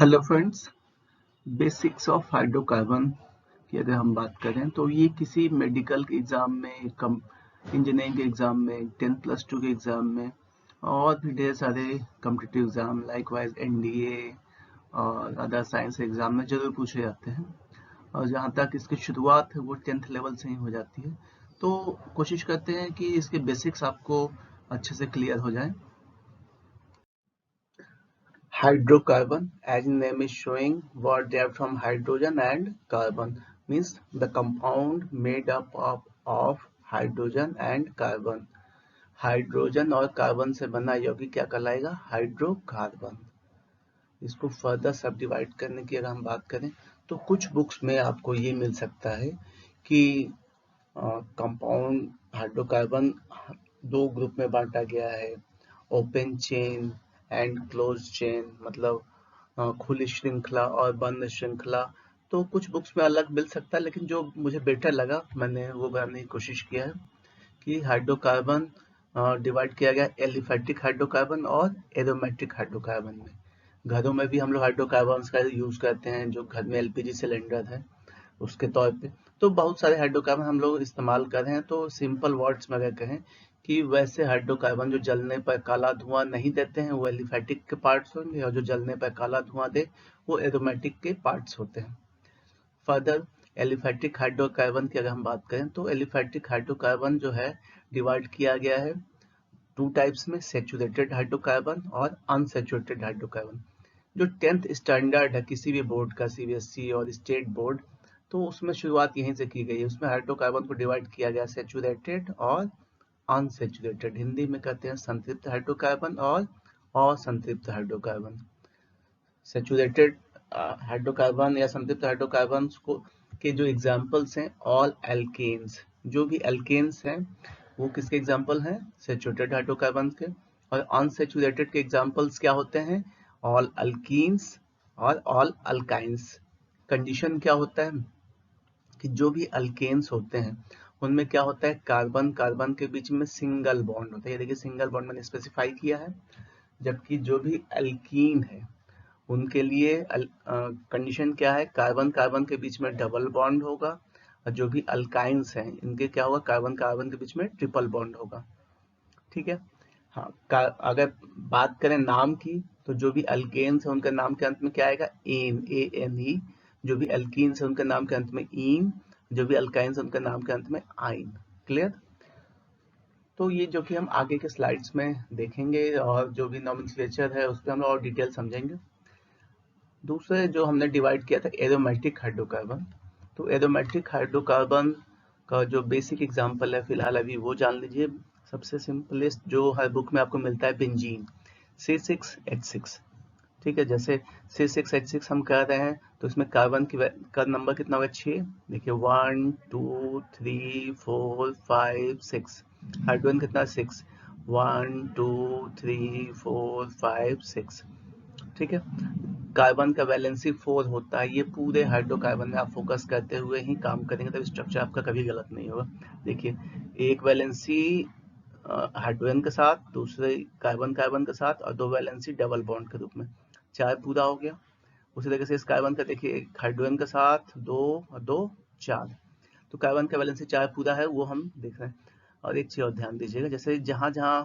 Hello friends, basics of hydrocarbon की अगर हम बात करें तो ये किसी मेडिकल के एग्ज़ाम में, कम इंजीनियरिंग के एग्ज़ाम में, 10+2 के एग्ज़ाम में और भी ढेर सारे कॉम्पिटिटिव एग्ज़ाम लाइकवाइज एनडीए और अदर साइंस एग्ज़ाम में ज़रूर पूछे जाते हैं। और जहाँ तक इसकी शुरुआत है वो 10th लेवल से ही हो जाती है। तो कोशिश करते हैं कि इसके बेसिक्स आपको अच्छे से क्लियर हो जाए। Hydrocarbon, as name is showing, were derived from hydrogen and carbon, means the compound made up of hydrogen and carbon. Hydrogen और कार्बन से बना यौगिक क्या कहलाएगा? हाइड्रोकार्बन। इसको फर्दर सब डिवाइड करने की अगर हम बात करें तो कुछ बुक्स में आपको ये मिल सकता है कि कंपाउंड हाइड्रोकार्बन दो ग्रुप में बांटा गया है, open chain and close chain, मतलब खुली श्रृंखला और बंद श्रृंखला। तो कुछ बुक्स में अलग मिल सकता है, लेकिन जो मुझे बेटर लगा मैंने वो बनाने की कोशिश किया है कि हाइड्रोकार्बन डिवाइड किया गया एलिफैटिक हाइड्रोकार्बन और एरोमेटिक हाइड्रोकार्बन में। घरों में भी हम लोग हाइड्रोकार्बन का यूज करते हैं, जो घर में एलपीजी सिलेंडर है उसके तौर पे। तो बहुत सारे हाइड्रोकार्बन हम लोग इस्तेमाल कर रहे हैं। तो सिंपल वर्ड्स में अगर कहें कि वैसे हाइड्रोकार्बन जो जलने पर काला धुआं नहीं देते हैं वो एलिफैटिक के पार्ट्स होंगे, और जो जलने पर काला धुआं दे वो एरोमेटिक के पार्ट्स होते हैं। फर्दर एलिफैटिक हाइड्रोकार्बन की अगर हम बात करें तो एलिफैटिक हाइड्रोकार्बन जो है डिवाइड किया गया है टू टाइप्स में, सेचुरेटेड हाइड्रोकार्बन और अनसेचुरेटेड हाइड्रोकार्बन। जो 10th स्टैंडर्ड है किसी भी बोर्ड का, सीबीएसई और स्टेट बोर्ड, तो उसमें शुरुआत यहीं से की गई है। उसमें हाइड्रोकार्बन को डिवाइड किया गया सेचुरेटेड और अनसेचुरेटेड। हिंदी में कहते हैं संतृप्त हाइड्रोकार्बन और असंतृप्त हाइड्रोकार्बन। सेचुरेटेड हाइड्रोकार्बन या संतृप्त हाइड्रोकार्बन को के जो एग्जांपल्स हैं, ऑल एल्केन्स। जो भी एल्केन्स हैं वो किसके एग्जांपल हैं? सेचुरेटेड हाइड्रोकार्बन के। और अनसेचुरेटेड के एग्जांपल्स क्या होते हैं? ऑल अल्कीन्स और ऑल अल्काइंस। कंडीशन क्या होता है कि जो भी अल्केन्स होते हैं उनमें क्या होता है, कार्बन कार्बन के बीच में सिंगल बॉन्ड होता है। ये देखिए सिंगल बॉन्ड मैंने स्पेसिफाई किया है। जबकि जो भी अल्कीन है उनके लिए कंडीशन क्या है, कार्बन कार्बन के बीच में डबल बॉन्ड होगा। और जो भी अल्काइंस हैं इनके क्या होगा, कार्बन कार्बन के बीच में ट्रिपल बॉन्ड होगा। ठीक है। हाँ, अगर बात करें नाम की तो जो भी अल्केन्स है उनका नाम के अंत में क्या आएगा? N, A N E. जो भी अल्कीन्स है उनके नाम के अंत में ईन। जो भी अल्काइंस है उनके नाम के अंत में आइन। क्लियर? तो ये जो कि हम आगे के स्लाइड्स में देखेंगे और जो भी नॉमेनक्लेचर है उस पर हम और डिटेल समझेंगे। दूसरे जो हमने डिवाइड किया था एरोमेटिक हाइड्रोकार्बन। तो एरोमेटिक हाइड्रोकार्बन का जो बेसिक एग्जांपल है फिलहाल अभी वो जान लीजिए। सबसे सिंपलेस्ट जो हर बुक में आपको मिलता है बेंजीन, C6H6। ठीक है, जैसे C6H6 हम कर रहे हैं तो इसमें कार्बन का नंबर कितना होगा? 6। देखिए 1 2 3 4 5 6। हाइड्रोजन कितना? 6। 1 2 3 4 5 6। ठीक है। कार्बन का वैलेंसी 4 होता है। ये पूरे हाइड्रोकार्बन में आप फोकस करते हुए ही काम करेंगे तब स्ट्रक्चर आपका कभी गलत नहीं होगा। देखिए एक वैलेंसी हाइड्रोजन के साथ, दूसरे कार्बन कार्बन के साथ और दो वैलेंसी डबल बॉन्ड के रूप में, 4 पूरा हो गया। उसी तरीके से इस कार्बन का देखिए हाइड्रोजन के साथ 2 और 2 4। तो कार्बन का वैलेंसी 4 पूरा है वो हम देख रहे हैं। और एक चीज और ध्यान दीजिएगा, जैसे जहां जहां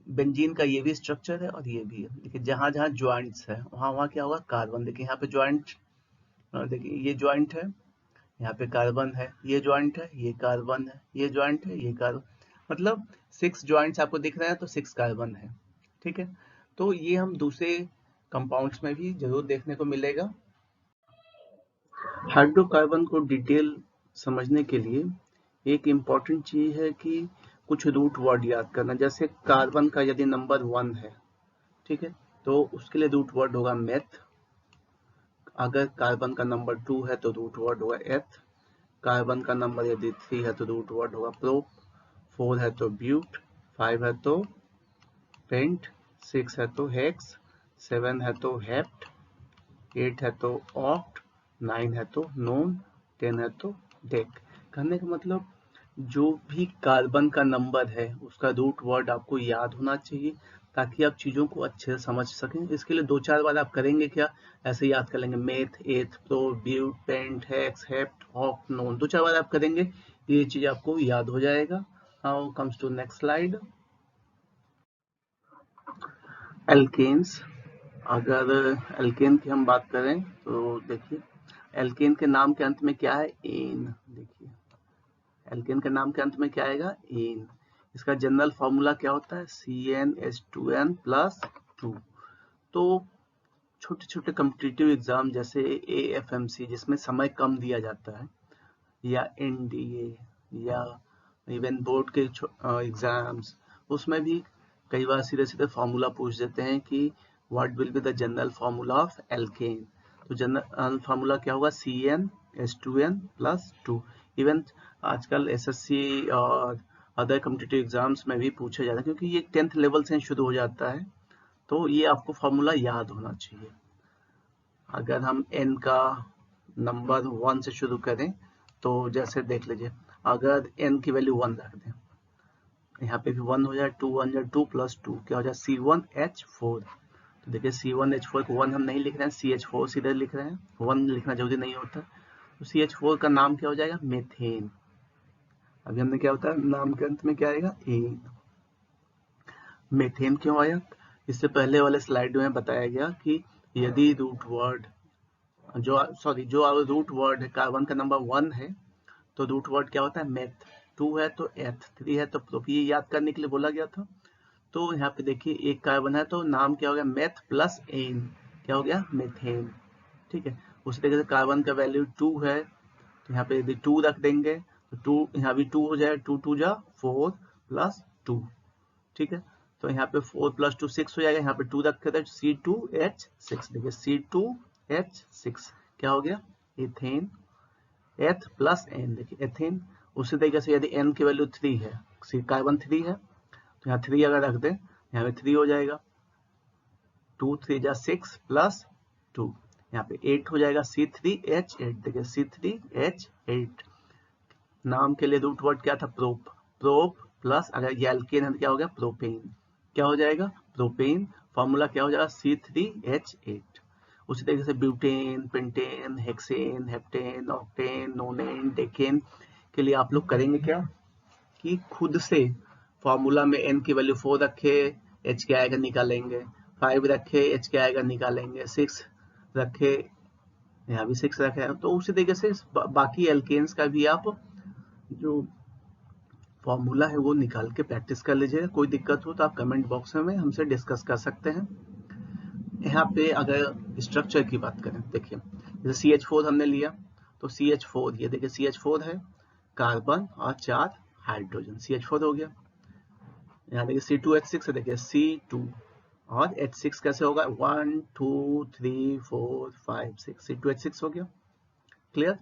बेंजीन का ये भी स्ट्रक्चर है और ये भी है, देखिए जहां जहां ज्वाइंट्स है वहां वहां क्या होगा? कार्बन। देखिए यहाँ पे ज्वाइंट, देखिए ये ज्वाइंट है, यहाँ पे कार्बन है, ये ज्वाइंट है, ये कार्बन है, ये ज्वाइंट है, ये कार्बन। मतलब 6 ज्वाइंट्स आपको दिख रहे हैं तो 6 कार्बन है। ठीक है। तो ये हम दूसरे कंपाउंड्स में भी जरूर देखने को मिलेगा। हाइड्रोकार्बन को डिटेल समझने के लिए एक इम्पॉर्टेंट चीज है कि कुछ रूट वर्ड याद करना। जैसे कार्बन का यदि नंबर 1 है, ठीक है, तो उसके लिए रूट वर्ड होगा मेथ। अगर कार्बन का नंबर 2 है तो रूट वर्ड होगा एथ। कार्बन का नंबर यदि 3 है तो रूट वर्ड होगा प्रोप। 4 है तो ब्यूट। 5 है तो पेंट। 6 है तो हेक्स। 7 है तो हेप्ट। 8 है तो ऑक्ट। 9 है तो नोन। 10 है तो डेक। कहने का मतलब जो भी कार्बन का नंबर है उसका रूट वर्ड आपको याद होना चाहिए, ताकि आप चीज़ों को अच्छे से समझ सकें। इसके लिए 2-4 बार आप करेंगे क्या, ऐसे याद कर लेंगे meth, eth, pro, but, pent, hex, hept, oct, non. 2-4 बार आप करेंगे, ये चीज़ आपको याद हो जाएगा। Now comes to next slide. Alkenes. अगर एल्केन की हम बात करें तो देखिए, एल्केन के नाम के अंत में क्या है, एन। देखिए एल्केन के नाम के अंत में क्या आएगा, एन। इसका जनरल फॉर्मूला क्या होता है, CnH2n+2। तो छोटे छोटे कॉम्पिटिटिव एग्जाम जैसे AFMC जिसमें समय कम दिया जाता है, या NDA, या इवन बोर्ड के एग्जाम्स, उसमें भी कई बार सीधे सीधे फॉर्मूला पूछ देते हैं कि what will be the general formula of alkene. तो जनरल फार्मूला क्या होगा, CnH2n+2। इवन आजकल SSC और अदर कॉम्पिटिटिव एग्जाम्स में भी पूछा जाता है, क्योंकि ये 10th लेवल से शुरू हो जाता है, तो ये आपको फॉर्मूला याद होना चाहिए। अगर हम n का नंबर 1 से शुरू करें तो जैसे देख लीजिए, अगर n की वैल्यू 1 रख दें, यहाँ पे भी 1 हो जाए, 2 1 जाए, 2 + 2 क्या हो जाए, C1H4। तो देखिए C1H4 को 1 हम नहीं लिख रहे हैं, CH4 सीधे लिख रहे हैं, 1 लिखना जरूरी नहीं होता। तो CH4 का नाम क्या हो जाएगा, मेथेन। अभी हमने क्या होता है, नाम के अंत में क्या आएगा, एन। मेथेन क्यों आया, इससे पहले वाले स्लाइड में बताया गया कि यदि रूट वर्ड जो रूट वर्ड है, कार्बन का नंबर 1 है, तो रूट वर्ड क्या होता है, मेथ। 2 है तो एथ, 3 है तो प्रोप, ये याद करने के लिए बोला गया था। तो यहाँ पे देखिए एक कार्बन है तो नाम क्या हो गया, मेथ प्लस एन, क्या हो गया, मेथेन। ठीक है, उसी तरीके से कार्बन का वैल्यू 2 है, तो यहाँ पे यदि 2 रख देंगे तो 2 यहाँ भी 2 हो जाए, 2 2 जा 4 + 2। ठीक है, तो यहाँ पे 4 + 2 6 हो जाएगा, यहाँ पे 2 रखे थे, C2H6। देखिए C2H6 क्या हो गया, एथेन। एथ प्लस एन, देखिए एथेन। उसी तरीके से यदि n की वैल्यू 3 है, कार्बन 3 है, तो यहाँ 3 अगर रख दें, यहाँ पे 3 हो जाएगा, 2 3 जा 6 + 2, यहाँ पे 8 हो जाएगा, C3H8। देखिए C3H8। नाम के लिए रूट वर्ड क्या था, प्रोप। प्रोप प्लस अगर ये एल्केन है तो क्या हो गया, प्रोपेन। क्या हो जाएगा, प्रोपेन। फॉर्मूला क्या हो जाएगा, C3H8। उसी तरीके से butane, pentane, hexane, heptane, octane, नोनेन, decane के लिए आप लोग करेंगे क्या कि खुद से फॉर्मूला में n की वैल्यू 4 रखे, h क्या आएगा निकालेंगे, 5 रखे, h क्या आएगा निकालेंगे, 6 रखे, यहाँ भी 6 रखे। तो उसी तरीके से बाकी एल्केन्स का भी आप जो फॉर्मूला है वो निकाल के प्रैक्टिस कर लीजिएगा। कोई दिक्कत हो तो आप कमेंट बॉक्स में हमसे डिस्कस कर सकते हैं। यहाँ पे अगर स्ट्रक्चर की बात करें, देखिए जैसे CH4 हमने लिया, तो CH4, ये देखिए CH4 है, कार्बन और 4 हाइड्रोजन, CH4 हो गया। यहाँ देखिए C2H6 है, देखिए C2 और H6 कैसे होगा, 1 2 3 4 5 6, C2H6 हो गया। क्लियर।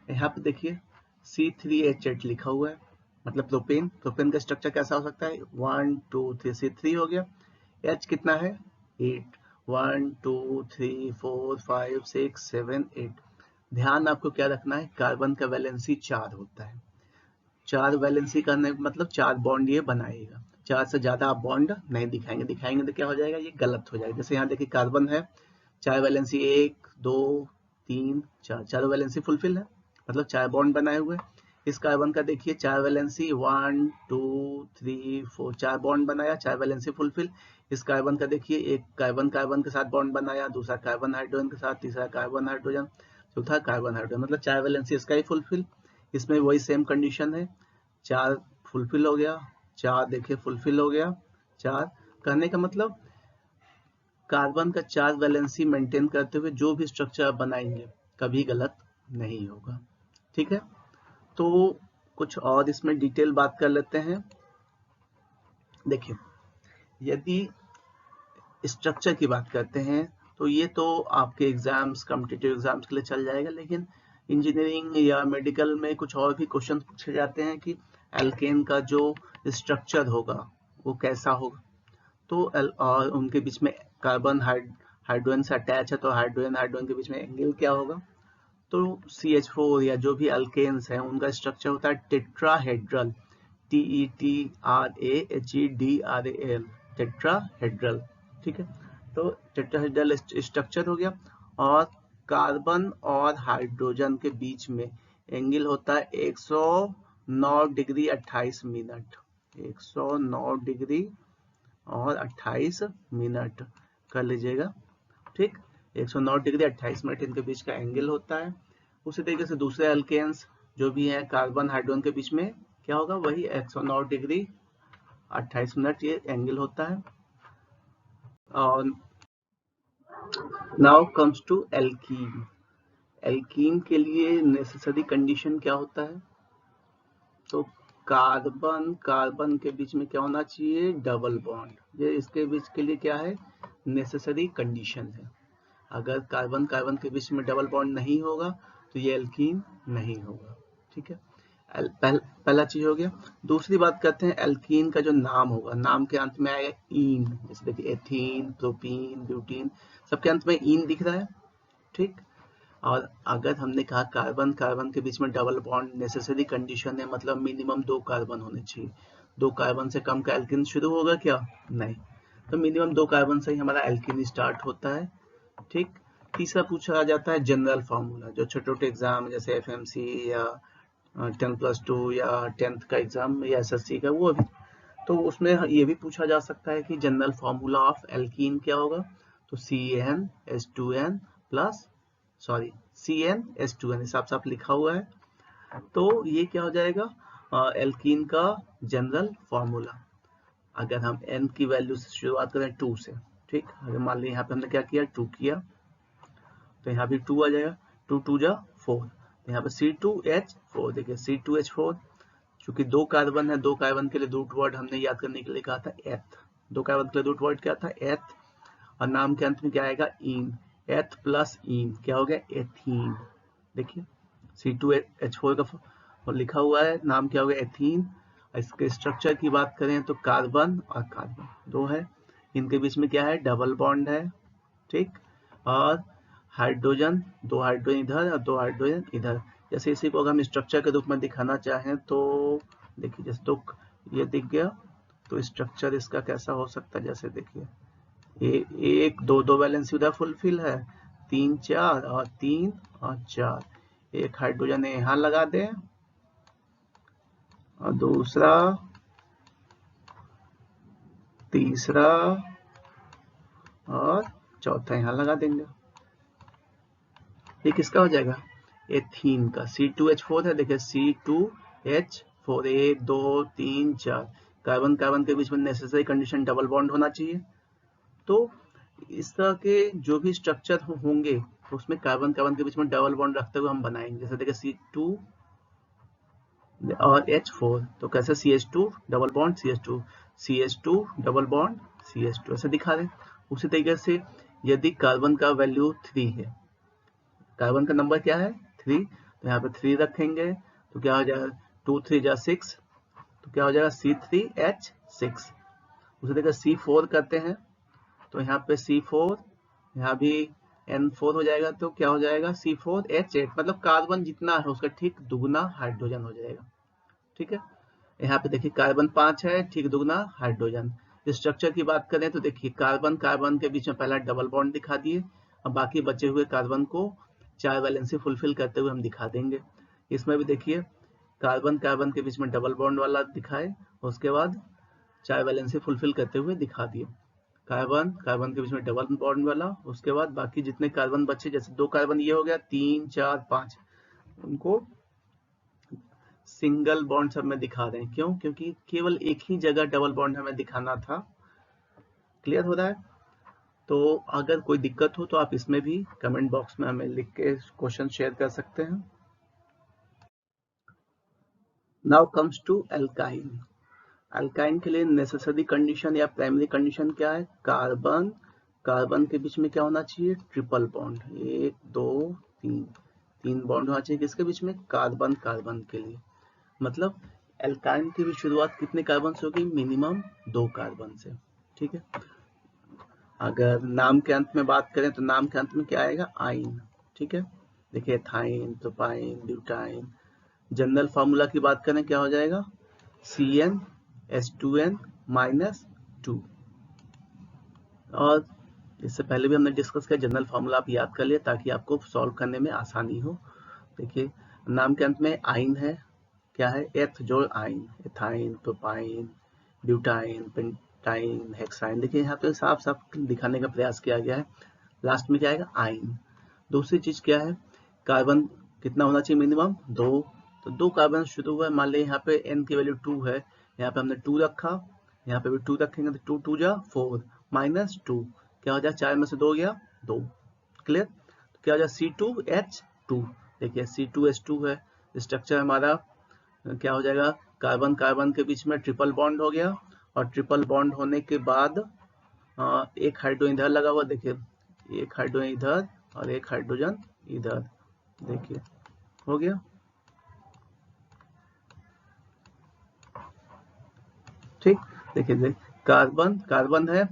यहाँ पे देखिए C3H8 लिखा हुआ है, मतलब प्रोपेन। प्रोपेन का स्ट्रक्चर कैसा हो सकता है, 1 2 3, C3 हो गया। H कितना है, 8, 1 2 3 4 5 6 7 8। ध्यान आपको क्या रखना है, कार्बन का वैलेंसी 4 होता है। 4 वैलेंसी करने मतलब 4 बॉन्ड ये बनाएगा। 4 से ज्यादा आप बॉन्ड नहीं दिखाएंगे तो क्या हो जाएगा, ये गलत हो जाएगा। जैसे यहाँ देखिए कार्बन है, 4 वैलेंसी 1 2 3 4, चारों वैलेंसी फुलफिल है, मतलब 4 बॉन्ड बनाए हुए। इस कार्बन का देखिए 4 वैलेंसी 1 2 3 4, 4 बॉन्ड बनाया, 4 वैलेंसी फुलफिल। इस कार्बन का देखिए एक कार्बन कार्बन के साथ बॉन्ड बनाया, दूसरा कार्बन हाइड्रोजन के साथ, तीसरा कार्बन हाइड्रोजन, चौथा कार्बन हाइड्रोजन, मतलब 4 वैलेंसी इसका ही फुलफिल। इसमें वही सेम कंडीशन है, 4 फुलफिल हो गया, 4 देखिए फुलफिल हो गया। 4 कहने का मतलब कार्बन का 4 वैलेंसी मेंटेन करते हुए जो भी स्ट्रक्चर आप बनाएंगे कभी गलत नहीं होगा। ठीक है, तो कुछ और इसमें डिटेल बात कर लेते हैं। देखिए यदि स्ट्रक्चर की बात करते हैं तो ये तो आपके एग्जाम्स, कॉम्पिटिटिव एग्जाम्स के लिए चल जाएगा, लेकिन इंजीनियरिंग या मेडिकल में कुछ और भी क्वेश्चन पूछे जाते हैं कि एल्केन का जो स्ट्रक्चर होगा वो कैसा होगा। तो और उनके बीच में कार्बन हाइड्रोजन से अटैच है, तो हाइड्रोजन हाइड्रोजन के बीच में एंगल क्या होगा। तो CH4 या जो भी अल्केन्स हैं उनका स्ट्रक्चर होता है टेट्राहेड्रल, TETRAHEDRAL। टेट्राहेड्रल। ठीक है, तो टेट्राहेड्रल स्ट्रक्चर हो गया। और कार्बन और हाइड्रोजन के बीच में एंगल होता है 109 डिग्री 28 मिनट। 109 डिग्री और 28 मिनट कर लीजिएगा। ठीक, 109 डिग्री 28 मिनट इनके बीच का एंगल होता है। उसी तरीके से दूसरे अल्केन्स जो भी है कार्बन हाइड्रोजन के बीच में क्या होगा, वही 109 डिग्री 28 मिनट ये एंगल होता है। और now comes to alkene. Alkene के लिए नेसेसरी कंडीशन क्या होता है, तो कार्बन कार्बन के बीच में क्या होना चाहिए, डबल बॉन्ड। ये इसके बीच के लिए क्या है, नेसेसरी कंडीशन है। अगर कार्बन कार्बन के बीच में डबल बॉन्ड नहीं होगा तो ये एल्कीन नहीं होगा। ठीक है, पहला चीज हो गया। दूसरी बात करते हैं एल्कीन का जो नाम होगा, नाम के अंत में आएगा ईन। जैसे देखिए एथीन, प्रोपीन, ब्यूटीन, सबके अंत में ईन दिख रहा है। ठीक, और अगर हमने कहा कार्बन कार्बन के बीच में डबल बॉन्ड नेसेसरी कंडीशन है, मतलब मिनिमम 2 कार्बन होने चाहिए। 2 कार्बन से कम का एल्कीन शुरू होगा क्या, नहीं। तो मिनिमम 2 कार्बन से ही हमारा एल्कीन स्टार्ट होता है। ठीक, तीसरा पूछा जाता है जनरल फार्मूला, जो छोटे छोटे एग्जाम जैसे एफएमसी या 10+2 या 10th का एग्जाम या एसएससी का, वो अभी तो उसमें ये भी पूछा जा सकता है कि जनरल फार्मूला ऑफ एल्कीन क्या होगा। तो CnH2n प्लस CnH2n साफ साफ लिखा हुआ है। तो ये क्या हो जाएगा, एल्कीन का जनरल फार्मूला। अगर हम n की वैल्यू से शुरुआत करें 2 से, ठीक, अगर मान लीजिए यहाँ पे हमने क्या किया, 2 किया, तो यहाँ भी 2 आ जाएगा। 2 2 जा 4, तो यहाँ पे C2H4, देखिए C2H4, चूंकि 2 कार्बन है, 2 कार्बन के लिए रूट वर्ड हमने याद करने के लिए कहा था एथ। 2 कार्बन के लिए रूट वर्ड क्या था, एथ, और नाम के अंत में क्या आएगा, ईन। एथ प्लस ईन क्या हो गया, एथीन। देखिए C2H4 का लिखा हुआ है, नाम क्या हो गया, एथीन। इसके स्ट्रक्चर की बात करें तो कार्बन और कार्बन 2 है, इनके बीच में क्या है, डबल बॉन्ड है। ठीक, और हाइड्रोजन, 2 हाइड्रोजन इधर और 2 हाइड्रोजन इधर। जैसे इसी को अगर हम स्ट्रक्चर के रूप में दिखाना चाहें तो देखिए, जैसे तो ये दिख गया, तो स्ट्रक्चर इसका कैसा हो सकता है, जैसे देखिए एक 2 वैलेंसी उधर फुलफिल है, 3 4 और 3 और 4। एक हाइड्रोजन यहाँ लगा दें और दूसरा, तीसरा और चौथा यहाँ लगा देंगे। ये किसका हो जाएगा, एथीन का। C2H4 है, देखिए C2H4, 1 2 3 4, कार्बन कार्बन के बीच में नेसेसरी कंडीशन डबल बॉन्ड होना चाहिए। तो इस तरह के जो भी स्ट्रक्चर होंगे उसमें कार्बन कार्बन के बीच में डबल बॉन्ड रखते हुए हम बनाएंगे। जैसे देखिए C2 और H4, तो कैसे CH2 double bond CH2, CH2 double bond CH2, ऐसे दिखा रहे। उसी तरीके से यदि कार्बन का वैल्यू 3 है, कार्बन का नंबर क्या है 3, तो यहाँ पे 3 रखेंगे, तो क्या हो जाएगा, 2 3 जा 6, तो क्या हो जाएगा C3H6। उसी तरह C4 करते हैं, तो यहाँ पे C4, यहाँ भी N4 हो जाएगा, तो क्या हो जाएगा C4H8, मतलब कार्बन जितना है उसका ठीक दुगना हाइड्रोजन हो जाएगा। ठीक है, यहाँ पे देखिए कार्बन 5 है, ठीक दुगना हाइड्रोजन। स्ट्रक्चर की बात करें तो देखिए कार्बन कार्बन के बीच में पहला डबल बॉन्ड दिखा दिए, और बाकी बचे हुए कार्बन को 4 वैलेंसी फुलफिल करते हुए हम दिखा देंगे। इसमें भी देखिए कार्बन कार्बन के बीच में डबल बॉन्ड वाला दिखाए, उसके बाद 4 वैलेंसी फुलफिल करते हुए दिखा दिए। कार्बन कार्बन के बीच में डबल बॉन्ड वाला, उसके बाद बाकी जितने कार्बन बचे, जैसे 2 कार्बन ये हो गया, 3 4 5, उनको सिंगल बॉन्ड सब में दिखा रहे हैं। क्यों, क्योंकि केवल एक ही जगह डबल बॉन्ड हमें दिखाना था। क्लियर हो रहा है। तो अगर कोई दिक्कत हो तो आप इसमें भी कमेंट बॉक्स में हमें लिख के क्वेश्चन शेयर कर सकते हैं। Now comes to alkyne. Alkyne के लिए नेसेसरी कंडीशन या प्राइमरी कंडीशन क्या है, कार्बन कार्बन के बीच में क्या होना चाहिए, ट्रिपल बॉन्ड। 1 2 3, 3 बॉन्ड होना चाहिए किसके बीच में, कार्बन कार्बन के लिए। मतलब एल्काइन की भी शुरुआत कितने कार्बन से होगी, मिनिमम 2 कार्बन से। ठीक है, अगर नाम के अंत में बात करें तो नाम के अंत में क्या आएगा, आइन। ठीक है, देखिए ethyne, propyne, butyne. General formula की बात करें क्या हो जाएगा, CnH2n -2। और इससे पहले भी हमने डिस्कस किया, जनरल फार्मूला आप याद कर लिए ताकि आपको सॉल्व करने में आसानी हो। देखिए नाम के अंत में आइन है, क्या है, एथ जोड़ आइन, ethyne, propyne, butyne, pentyne, hexyne. देखिए यहाँ पे साफ साफ दिखाने का प्रयास किया गया है, लास्ट में क्या आएगा, आइन। दूसरी चीज क्या है, कार्बन कितना होना चाहिए, मिनिमम 2। तो 2 कार्बन शुरू हुआ है, मान लिया यहाँ पे n की वैल्यू 2 है, यहाँ पे हमने 2 रखा, यहाँ पे भी 2 रखेंगे तो 2 2 जा 4 माइनस 2 क्या हो जाए, 4 में से 2 गया 2। क्लियर, तो क्या हो जाए, C2H2। देखिए C2H2 है स्ट्रक्चर हमारा, क्या हो जाएगा, कार्बन कार्बन के बीच में ट्रिपल बॉन्ड हो गया, और ट्रिपल बॉन्ड होने के बाद एक हाइड्रोजन इधर लगा हुआ, देखिए एक हाइड्रोजन इधर और एक हाइड्रोजन इधर, देखिए हो गया। ठीक, देखिए कार्बन कार्बन है,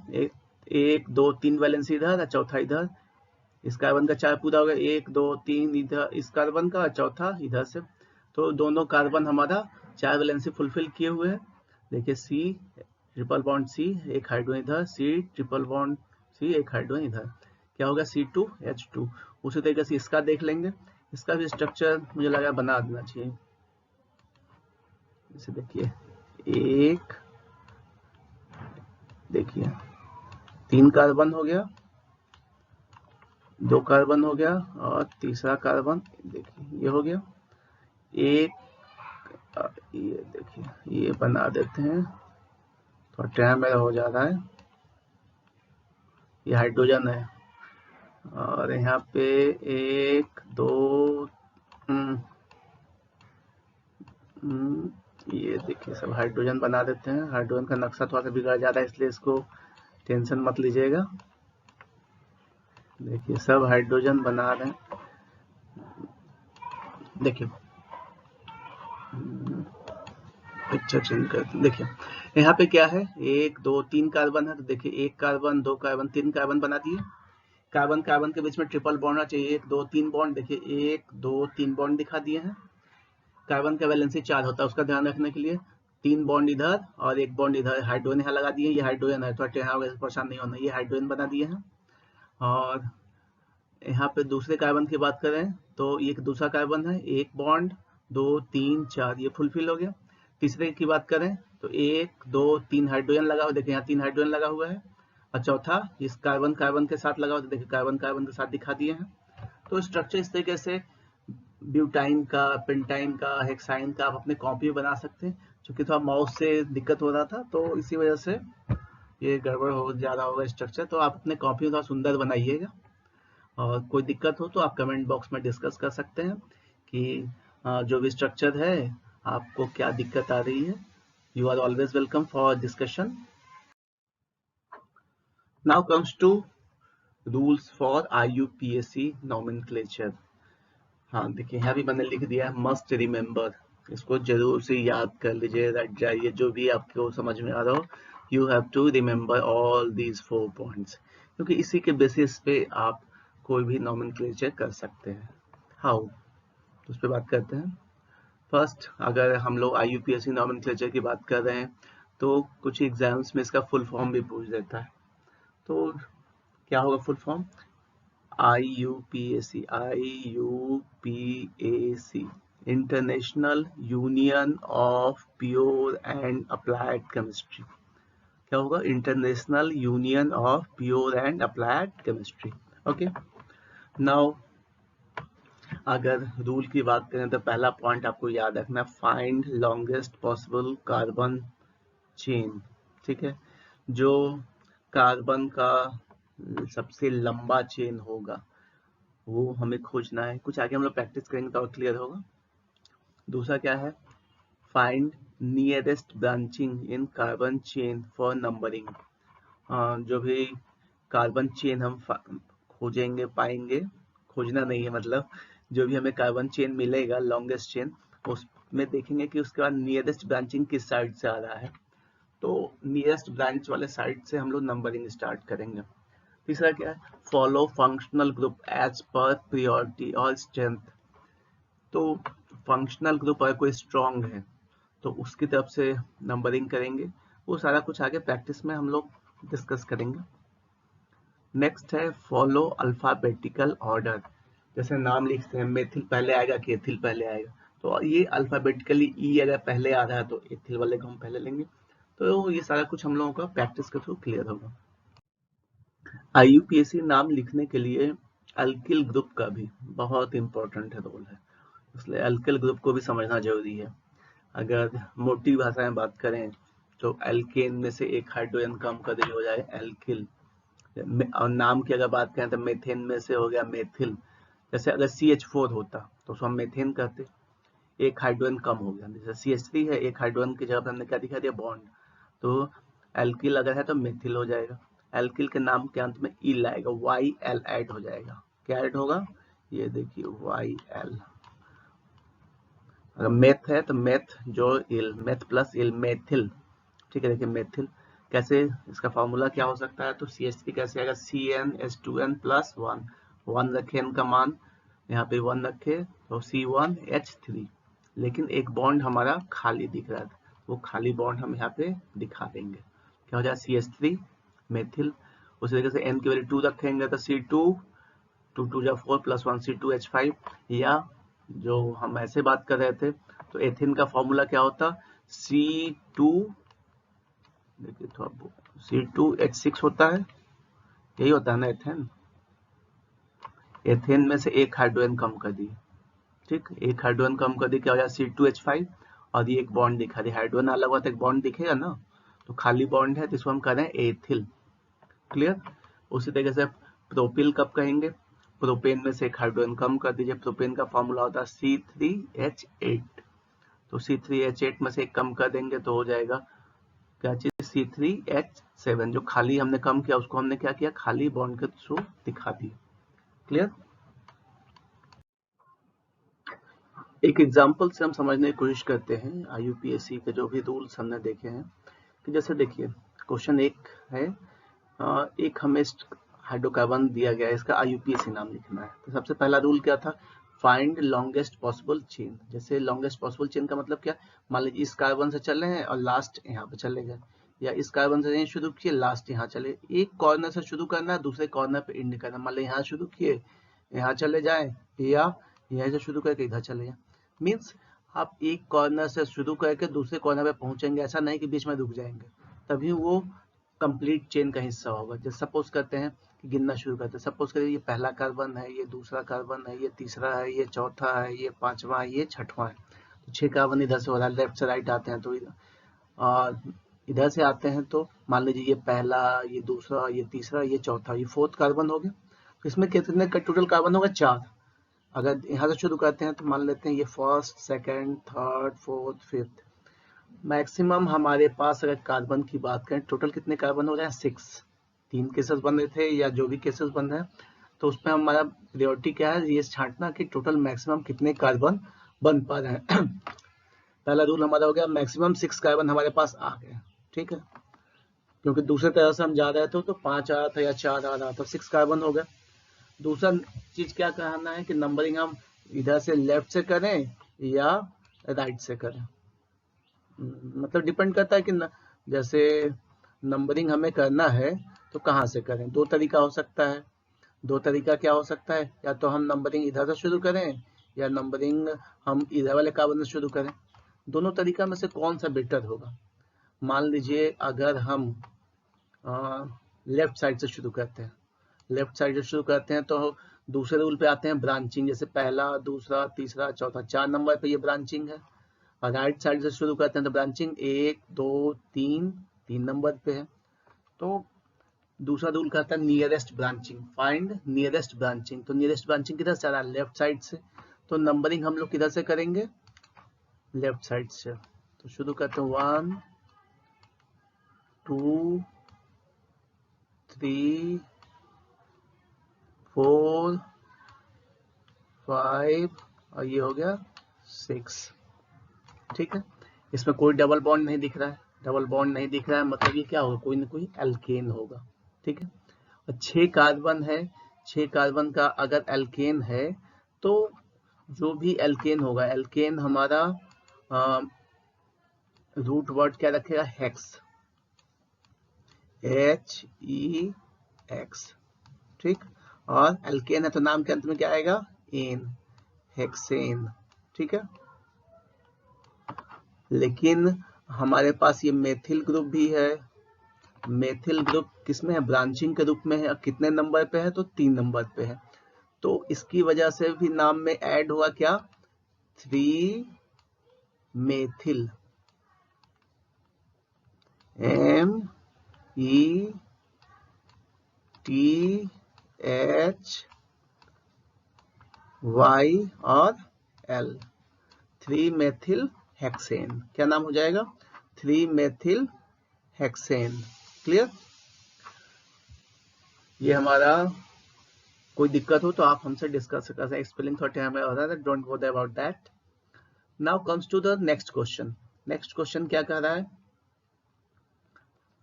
एक 2 3 वैलेंसी इधर और चौथा इधर, इस कार्बन का 4 पूरा हो गया, 1 2 3 इधर इस कार्बन का, चौथा इधर से, तो दोनों कार्बन हमारा 4 वैलेंसी फुलफिल किए हुए हैं। देखिए सी ट्रिपल बॉन्ड सी, एक हाइड्रोजन इधर, सी ट्रिपल बॉन्ड सी, एक हाइड्रोजन इधर, क्या होगा, C2H2। उसी तरीके से इसका देख लेंगे, इसका भी स्ट्रक्चर मुझे लगा बना देना चाहिए। इसे देखिए, एक, देखिए 3 कार्बन हो गया, 2 कार्बन हो गया, और तीसरा कार्बन देखिए ये हो गया एक, ये देखिए ये बना देते हैं, थोड़ा टाइम मेरा हो जा रहा है, ये हाइड्रोजन है, और यहाँ पे 1 2 ये देखिए सब हाइड्रोजन बना देते हैं। हाइड्रोजन का नक्शा थोड़ा सा बिगड़ जा रहा है, इसलिए इसको टेंशन मत लीजिएगा। देखिए सब हाइड्रोजन बना रहे हैं, देखिए पिक्चर चेंज करते हैं। देखिए यहाँ पे क्या है, 1 2 3 कार्बन है, तो देखिए 1 कार्बन 2 कार्बन 3 कार्बन बना दिए। कार्बन कार्बन के बीच में ट्रिपल बॉन्ड होना चाहिए, 1 2 3 बॉन्ड, देखिए 1 2 3 बॉन्ड दिखा दिए हैं। कार्बन का वैलेंसी 4 होता है, उसका ध्यान रखने के लिए 3 बॉन्ड इधर और 1 बॉन्ड इधर, हाइड्रोजन यहाँ लगा दिए, ये हाइड्रोजन है, थोड़ा टेढ़ा वगैरह परेशान नहीं होना, ये हाइड्रोजन बना दिए हैं। और यहाँ पे दूसरे कार्बन की बात करें तो ये दूसरा कार्बन है, 1 बॉन्ड 2 3 4, ये फुलफिल हो गया। तीसरे की बात करें तो 1 2 3 हाइड्रोजन लगा हुआ, देखिए यहाँ 3 हाइड्रोजन लगा हुआ है, और चौथा इस कार्बन कार्बन के साथ लगा हुआ, देखिए कार्बन कार्बन के साथ दिखा दिए हैं। तो स्ट्रक्चर इस तरीके से ब्यूटाइन का, पेंटाइन का, हेक्साइन का आप अपने कॉपी में बना सकते हैं। क्योंकि थोड़ा माउस से दिक्कत हो रहा था तो इसी वजह से ये गड़बड़ हो जा रहा होगा स्ट्रक्चर, तो आप अपने कॉपी में थोड़ा सुंदर बनाइएगा। और कोई दिक्कत हो तो आप कमेंट बॉक्स में डिस्कस कर सकते हैं कि जो भी स्ट्रक्चर है आपको क्या दिक्कत आ रही है। You are always welcome for discussion. Now comes to rules for IUPAC nomenclature. हाँ देखिए यहाँ भी मैंने लिख दिया है, मस्ट रिमेम्बर, इसको जरूर से याद कर लीजिए, रट जाइए, जो भी आपको समझ में आ रहा हो, you have to remember all these 4 points, क्योंकि इसी के बेसिस पे आप कोई भी नॉमेनक्लेचर कर सकते हैं। हाउ, तो उस पर बात करते हैं। फर्स्ट, अगर हम लोग IUPAC नॉमेनक्लेचर की बात कर रहे हैं तो कुछ एग्जाम्स में इसका फुल फॉर्म भी पूछ देता है, तो क्या होगा full form, IUPAC international union of pure and applied chemistry. क्या होगा, international union of pure and applied chemistry. Okay, now अगर रूल की बात करें तो पहला पॉइंट आपको याद रखना, find longest possible carbon chain. ठीक है, जो कार्बन का सबसे लंबा चेन होगा वो हमें खोजना है। कुछ आगे हम लोग प्रैक्टिस करेंगे तो और क्लियर होगा। दूसरा क्या है, find nearest branching in carbon chain for numbering. जो भी कार्बन चेन हम खोजेंगे पाएंगे, खोजना नहीं है मतलब, जो भी हमें कार्बन चेन मिलेगा लॉन्गेस्ट चेन, उसमें देखेंगे कि उसके बाद नियरेस्ट ब्रांचिंग किस साइड से आ रहा है, तो नियरेस्ट ब्रांच वाले साइड से हम लोग नंबरिंग स्टार्ट करेंगे। तीसरा क्या है, फॉलो फंक्शनल ग्रुप एज पर प्रायोरिटी और स्ट्रेंथ। तो फंक्शनल ग्रुप अगर कोई स्ट्रॉन्ग है तो उसकी तरफ से नंबरिंग करेंगे, वो सारा कुछ आगे प्रैक्टिस में हम लोग डिस्कस करेंगे। नेक्स्ट है फॉलो अल्फाबेटिकल ऑर्डर। जैसे नाम लिखते हैं, मेथिल पहले आएगा कि एथिल पहले आएगा, तो ये अल्फाबेटिकली ई अगर पहले आ रहा है तो एथिल वाले को हम पहले लेंगे। तो ये सारा कुछ हम लोगों का प्रैक्टिस के थ्रू क्लियर होगा। IUPAC नाम लिखने के लिए अल्किल ग्रुप का भी बहुत इंपॉर्टेंट है रोल है, इसलिए अल्किल ग्रुप को भी समझना जरूरी है। अगर मोटी भाषा में बात करें तो एल्केन में से एक हाइड्रोजन कम कर दीजिए, हो जाए एल्किल। और नाम की अगर बात करें तो मेथेन में से हो गया मेथिल। जैसे अगर CH4 होता तो उसको हम मेथेन कहते, एक हाइड्रोजन कम हो गया। जैसे CH3 है, एक हाइड्रोजन की जगह पर हमने क्या दिखा दिया, बॉन्ड। तो एल्किल अगर है तो मेथिल हो जाएगा। एल्किल के नाम के अंत में इल आएगा, YL ऐड हो जाएगा। क्या ऐड होगा, ये देखिए YL। अगर मेथ है तो मेथ जो इल, मेथ प्लस इल, मेथिल। ठीक है, देखिए मेथिल कैसे, इसका फॉर्मूला क्या हो सकता है, तो CH3 कैसे आएगा, CnH2n प्लस 1, 1 रखे n का मान, यहाँ पे 1 रखे तो C1H3। लेकिन एक बॉन्ड हमारा खाली दिख रहा है, वो खाली बॉन्ड हम यहाँ पे दिखा देंगे, क्या हो जाए CH3 मेथिल। उसी तरीके से n की वैल्यू 2 रखेंगे तो C2, 2 2 जा 4 प्लस 1 C2H5। या जो हम ऐसे बात कर रहे थे तो एथिन का फॉर्मूला क्या होता, C2, देखिए थोड़ा, C2H6 होता है, यही होता है ना एथेन। एथेन में से एक हाइड्रोजन कम कर दिए, ठीक, एक हाइड्रोजन कम कर दिए, क्या हो जाए C2H5, और ये एक बॉन्ड दिखा दिया, हाइड्रोजन अलग हुआ तो एक बॉन्ड दिखेगा ना, तो खाली बॉन्ड है तो इसको हम कह रहे हैं एथिल। क्लियर। उसी तरीके से प्रोपिल कब कहेंगे, प्रोपेन में से एक हाइड्रोजन कम कर दीजिए, प्रोपेन का फॉर्मूला होता है C3H8, तो C3H8 में से एक कम कर देंगे तो हो जाएगा क्या चीज, C3H7। जो खाली हमने कम किया उसको हमने क्या किया, खाली बॉन्ड के थ्रू दिखा दिया। क्लियर। एक एग्जांपल से हम समझने की कोशिश करते हैं IUPAC के जो भी रूल्स हमने देखे हैं। कि जैसे देखिए क्वेश्चन एक है, एक हमें हाइड्रोकार्बन दिया गया है, इसका IUPAC नाम लिखना है। तो सबसे पहला रूल क्या था, फाइंड लॉन्गेस्ट पॉसिबल चेन। जैसे लॉन्गेस्ट पॉसिबल चेन का मतलब क्या, मान लीजिए इस कार्बन से चल रहे हैं और लास्ट यहाँ पे चले गए, या इस कार्बन से शुरू किए लास्ट यहाँ चले। एक कॉर्नर से शुरू करना है, दूसरे कॉर्नर पे एंड करना। मान लीजिए यहाँ शुरू किए, यहाँ चले जाए, या यहीं से शुरू करके इधर चले जाए। मीन्स आप एक कॉर्नर से शुरू करके दूसरे कॉर्नर पे पहुंचेंगे, ऐसा नहीं कि बीच में रुक जाएंगे, तभी वो कंप्लीट चेन का हिस्सा होगा। जैसे सपोज करते हैं कि गिनना शुरू करते हैं, सपोज करिए ये पहला कार्बन है, ये दूसरा कार्बन है, ये तीसरा है, ये चौथा है, ये पांचवा है, ये छठवां है। तो 6 कार्बन इधर से हो रहा है, लेफ्ट से राइट आते हैं तो इधर से आते हैं, तो मान लीजिए ये पहला, ये दूसरा, ये तीसरा, ये चौथा, ये 4th कार्बन हो गया। तो इसमें कितने टोटल कार्बन होगा, 4। अगर यहाँ से शुरू करते हैं तो मान लेते हैं ये first, second, third, fourth, fifth. Maximum हमारे पास अगर कार्बन की बात करें, टोटल कितने कार्बन हो रहे हैं, 6। 3 केसेस बन रहे थे या जो भी केसेस बन रहे हैं, तो उसमें हमारा प्रायोरिटी क्या है, ये छांटना कि टोटल मैक्सिमम कितने कार्बन बन पा रहे हैं। पहला रूल हमारा हो गया, मैक्सिमम 6 कार्बन हमारे पास आ गए, ठीक है, क्योंकि दूसरे तरह से हम जा रहे थे तो 5 आ रहा था या 4 आ रहा था, 6 कार्बन हो गए। दूसरा चीज क्या कहना है कि नंबरिंग हम इधर से लेफ्ट से करें या राइट से करें, मतलब डिपेंड करता है कि जैसे नंबरिंग हमें करना है तो कहाँ से करें। दो तरीका हो सकता है, दो तरीका क्या हो सकता है, या तो हम नंबरिंग इधर से शुरू करें या नंबरिंग हम इधर वाले कार्बन से शुरू करें। दोनों तरीका में से कौन सा बेटर होगा। मान लीजिए अगर हम लेफ्ट साइड से शुरू करते हैं, लेफ्ट साइड से शुरू करते हैं तो दूसरे रूल पे आते हैं ब्रांचिंग। जैसे पहला, दूसरा, तीसरा, चौथा, 4 नंबर पे ये ब्रांचिंग है। और राइट साइड से शुरू करते हैं तो ब्रांचिंग 1 2 3 3 नंबर पे है। तो दूसरा रूल कहता है nearest branching, find nearest branching. तो नियरेस्ट ब्रांचिंग किधर से आ रहा है, लेफ्ट साइड से। तो नंबरिंग हम लोग किधर से करेंगे, लेफ्ट साइड से। तो शुरू करते हैं 1 2 3 4 5 और ये हो गया 6, ठीक है। इसमें कोई डबल बॉन्ड नहीं दिख रहा है, डबल बॉन्ड नहीं दिख रहा है मतलब ये क्या होगा, कोई ना कोई एल्केन होगा, ठीक है। और 6 कार्बन है, 6 कार्बन का अगर एल्केन है तो जो भी एल्केन होगा, एल्केन हमारा रूट वर्ड क्या रखेगा, हेक्स, HEX। ठीक। और एल्केन है तो नाम के अंत में क्या आएगा, एन, हेक्सेन, ठीक है। लेकिन हमारे पास ये मेथिल ग्रुप भी है। मेथिल ग्रुप किसमें है, ब्रांचिंग के रूप में है। कितने नंबर पे है, तो 3 नंबर पे है। तो इसकी वजह से भी नाम में ऐड हुआ क्या, 3 मेथिल, METHY और L, 3 मेथिल हेक्सेन। क्या नाम हो जाएगा, 3 मेथिल हेक्सेन। क्लियर। ये हमारा कोई दिक्कत हो तो आप हमसे डिस्कस कर सकते हैं। स्पेलिंग थोड़ा टाइम में हो रहा है, don't worry about that. Now comes to the next question. Next question क्या कह रहा है,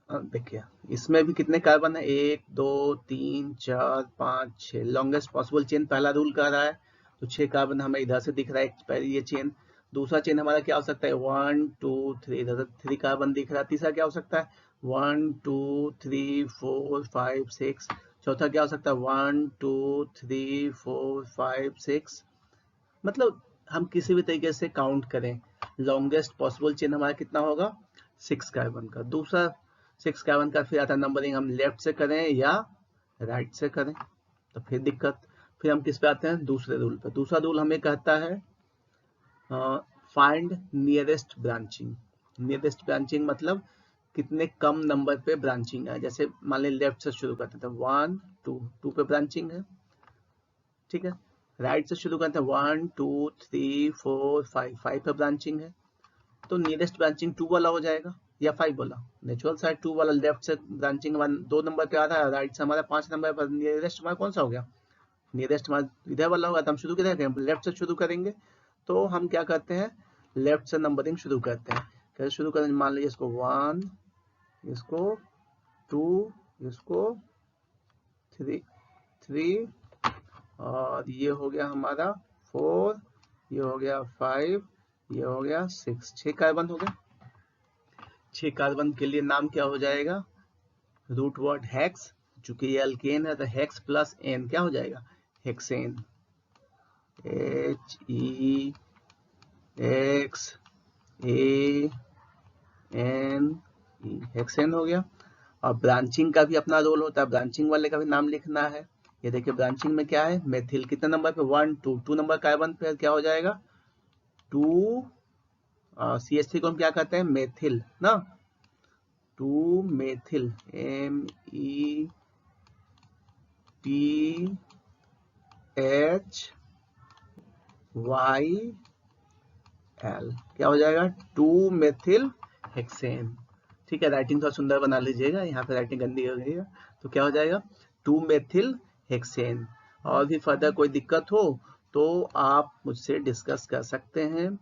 देखिए इसमें भी कितने कार्बन है, 1 2 3 4 5 6। लॉन्गेस्ट पॉसिबल चेन पहला रूल कर रहा है, तो 6 कार्बन हमें इधर से दिख रहा है, पहली ये चेन। दूसरा चेन हमारा क्या हो सकता है, 1 2 3, इधर से 3 कार्बन दिख रहा है। तीसरा क्या हो सकता है, 1 2 3 4 5 6। चौथा क्या हो सकता है, 1 2 3 4 5 6। मतलब हम किसी भी तरीके से काउंट करें, लॉन्गेस्ट पॉसिबल चेन हमारा कितना होगा, 6 कार्बन का। दूसरा 6 कार्बन का फिर आता नंबरिंग, हम लेफ्ट से करें या राइट से करें, तो फिर दिक्कत। फिर हम किस पे आते हैं, दूसरे रूल पे। दूसरा रूल हमें कहता है find nearest branching. Nearest branching मतलब कितने कम नंबर पे ब्रांचिंग है। जैसे मान लीजिए लेफ्ट से शुरू करते हैं, 1 2 पे ब्रांचिंग है, ठीक है। राइट से शुरू करते हैं, 1 2 3 4 5 पे ब्रांचिंग है, तो नियरेस्ट ब्रांचिंग 2 वाला हो जाएगा या 5 वाला। नेचुरल साइड 2 वाला, लेफ्ट से ब्रांचिंग 2 नंबर पे आ रहा है, राइट से हमारा 5 नंबर पर। नियरेस्ट हमारा कौन सा हो गया, नियरेस्ट हमारा इधर वाला होगा। तो हम शुरू किधर करेंगे, लेफ्ट से शुरू करेंगे। तो हम क्या करते हैं, लेफ्ट से नंबरिंग शुरू करते हैं। कैसे शुरू करेंगे, मान लीजिए इसको 1, इसको 2, इसको 3, और ये हो गया हमारा 4, ये हो गया 5, ये हो गया 6। 6 कार्बन हो गए। 6 कार्बन के लिए नाम क्या हो जाएगा, रूट वर्ड हेक्स। चूंकि ये अल्केन है तो हेक्स प्लस एन क्या हो जाएगा, हेक्सेन, HEXAN। हेक्सेन हो गया। और ब्रांचिंग का भी अपना रोल होता है, ब्रांचिंग वाले का भी नाम लिखना है। ये देखिए ब्रांचिंग में क्या है, मेथिल कितने नंबर पे, 1 2 नंबर कार्बन पे क्या हो जाएगा, 2 CH3 को हम क्या कहते हैं, मेथिल ना, 2 मेथिल, METHYL क्या हो जाएगा, 2 मेथिल हेक्सेन। ठीक है, राइटिंग थोड़ा सुंदर बना लीजिएगा, यहाँ पे राइटिंग गंदी हो गई है। तो क्या हो जाएगा, 2 मेथिल हेक्सेन। और भी फर्दर कोई दिक्कत हो तो आप मुझसे डिस्कस कर सकते हैं।